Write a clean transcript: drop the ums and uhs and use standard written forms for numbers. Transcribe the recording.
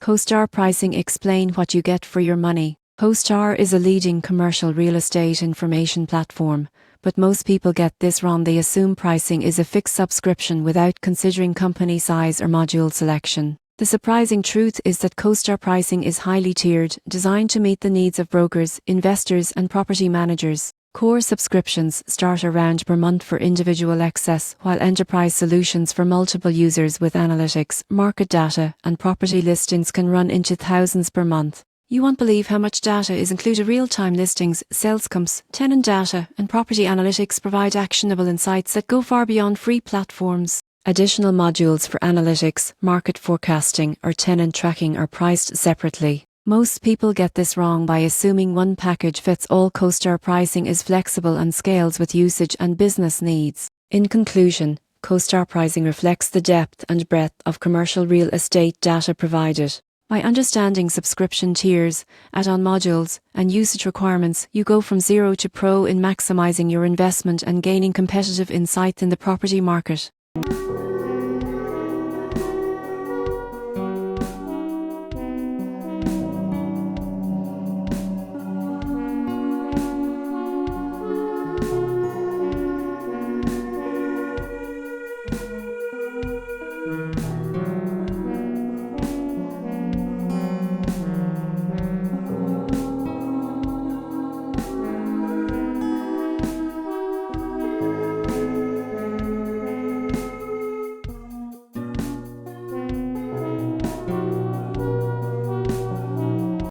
CoStar Pricing. Explain what you get for your money. CoStar is a leading commercial real estate information platform, but most people get this wrong. They assume pricing is a fixed subscription without considering company size or module selection. The surprising truth is that CoStar Pricing is highly tiered, designed to meet the needs of brokers, investors, and property managers. Core subscriptions start around per month for individual access, while enterprise solutions for multiple users with analytics, market data, and property listings can run into thousands per month. You won't believe how much data is included. Real-time listings, sales comps, tenant data, and property analytics provide actionable insights that go far beyond free platforms. Additional modules for analytics, market forecasting, or tenant tracking are priced separately. Most people get this wrong by assuming one package fits all. CoStar Pricing is flexible and scales with usage and business needs. In conclusion, CoStar Pricing reflects the depth and breadth of commercial real estate data provided. By understanding subscription tiers, add-on modules, and usage requirements, you go from zero to pro in maximizing your investment and gaining competitive insight in the property market.